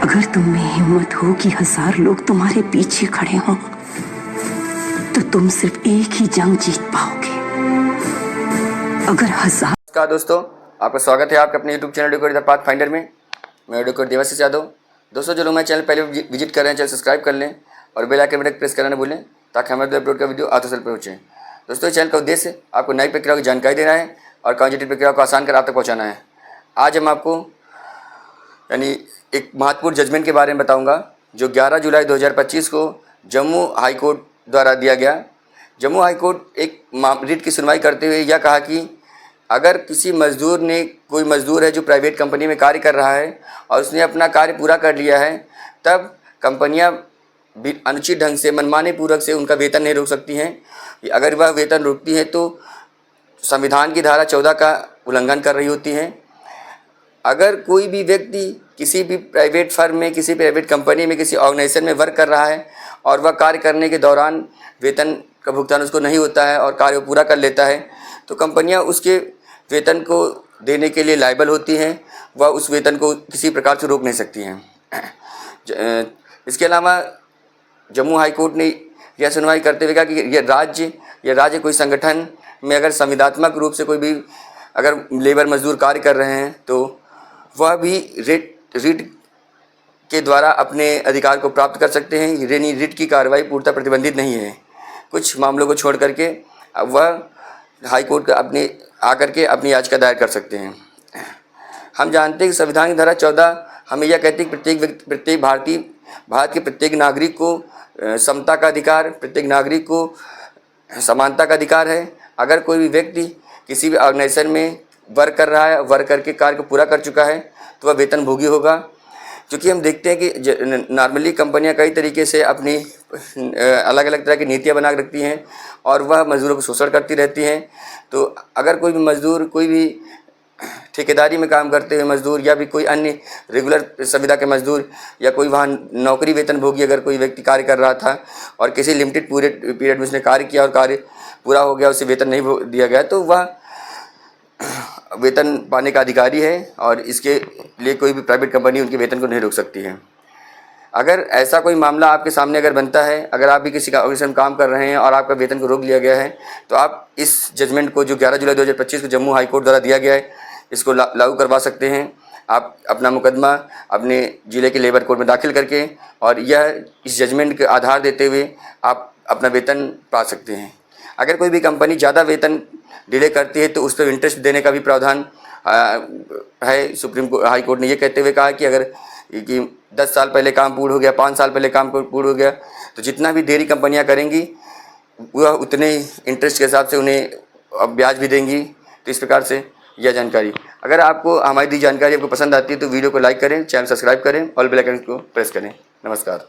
अगर तुम में हिम्मत हो कि 1000 लोग तुम्हारे पीछे खड़े हों तो तुम सिर्फ एक ही जंग जीत पाओगे। अगर 1000। नमस्कार दोस्तों, आपका स्वागत है आपके अपने YouTube channel decor the path finder में। मैं डेकोर देवाशीष यादव। दोस्तों, जो लोग मेरे चैनल पहले विजिट कर रहे हैं, चैनल सब्सक्राइब कर लें और बेल आइकन बटन प्रेस करना न भूलें ताकि हमारे अपलोड का वीडियो आप तक पहुँचे। दोस्तों, इस चैनल का उद्देश्य आपको नई प्रक्रिया की जानकारी देना है और कॉन्जिटिव प्रक्रिया को आसान कर आप तक पहुँचाना है। आज हम आपको एक महत्वपूर्ण जजमेंट के बारे में बताऊंगा जो 11 जुलाई 2025 को जम्मू हाई कोर्ट द्वारा दिया गया। जम्मू हाई कोर्ट एक रिट की सुनवाई करते हुए यह कहा कि अगर किसी मजदूर ने, कोई मजदूर है जो प्राइवेट कंपनी में कार्य कर रहा है और उसने अपना कार्य पूरा कर लिया है, तब कंपनियां अनुचित ढंग से, मनमाने पूर्वक से उनका वेतन नहीं रोक सकती हैं। अगर वह वेतन रोकती है तो संविधान की धारा 14 का उल्लंघन कर रही होती हैं। अगर कोई भी व्यक्ति किसी भी प्राइवेट फर्म में, किसी प्राइवेट कंपनी में, किसी ऑर्गेनाइजेशन में वर्क कर रहा है और वह कार्य करने के दौरान वेतन का भुगतान उसको नहीं होता है और कार्य पूरा कर लेता है, तो कंपनियां उसके वेतन को देने के लिए लायबल होती हैं। वह उस वेतन को किसी प्रकार से रोक नहीं सकती हैं। इसके अलावा जम्मू हाई कोर्ट ने यह सुनवाई करते हुए कहा कि यह राज्य कोई संगठन में अगर संविदात्मक रूप से कोई भी अगर लेबर मजदूर कार्य कर रहे हैं तो वह भी रिट के द्वारा अपने अधिकार को प्राप्त कर सकते हैं। रिट की कार्रवाई पूर्णतः प्रतिबंधित नहीं है। कुछ मामलों को छोड़ करके वह हाई कोर्ट का आकर के अपनी याचिका दायर कर सकते हैं। हम जानते हैं कि संविधान की धारा 14 हमें यह कहती है कि प्रत्येक भारत के प्रत्येक नागरिक को समता का अधिकार, प्रत्येक नागरिक को समानता का अधिकार है। अगर कोई भी व्यक्ति किसी भी ऑर्गेनाइजेशन में वर्क कर रहा है, वर्क करके कार्य को पूरा कर चुका है, तो वह वेतन भोगी होगा। क्योंकि हम देखते हैं कि नॉर्मली कंपनियां कई तरीके से अपनी अलग अलग तरह की नीतियां बना रखती हैं और वह मजदूरों को शोषण करती रहती हैं। तो अगर कोई भी मजदूर, कोई भी ठेकेदारी में काम करते हुए मजदूर या भी कोई अन्य रेगुलर संविदा के मजदूर या कोई वहाँ नौकरी वेतन भोगी अगर कोई व्यक्ति कार्य कर रहा था और किसी लिमिटेड पीरियड में उसने कार्य किया और कार्य पूरा हो गया, उसे वेतन नहीं दिया गया, तो वह वेतन पाने का अधिकारी है और इसके लिए कोई भी प्राइवेट कंपनी उनके वेतन को नहीं रोक सकती है। अगर ऐसा कोई मामला आपके सामने अगर बनता है, अगर आप भी किसी ऑर्गेनाइजेशन में काम कर रहे हैं और आपका वेतन को रोक लिया गया है, तो आप इस जजमेंट को जो 11 जुलाई 2025 को जम्मू हाई कोर्ट द्वारा दिया गया है, इसको लागू करवा सकते हैं। आप अपना मुकदमा अपने ज़िले के लेबर कोर्ट में दाखिल करके और इस जजमेंट के आधार देते हुए आप अपना वेतन पा सकते हैं। अगर कोई भी कंपनी ज़्यादा वेतन डिले करती है तो उस पर इंटरेस्ट देने का भी प्रावधान है। हाई कोर्ट ने यह कहते हुए कहा कि अगर 10 साल पहले काम पूर्ण हो गया, 5 साल पहले काम पूर्ण हो गया, तो जितना भी देरी कंपनियां करेंगी वह उतने इंटरेस्ट के हिसाब से उन्हें ब्याज भी देंगी। तो इस प्रकार से यह जानकारी, अगर आपको हमारी दी जानकारी आपको पसंद आती है तो वीडियो को लाइक करें, चैनल सब्सक्राइब करें और बेल आइकन को प्रेस करें। नमस्कार।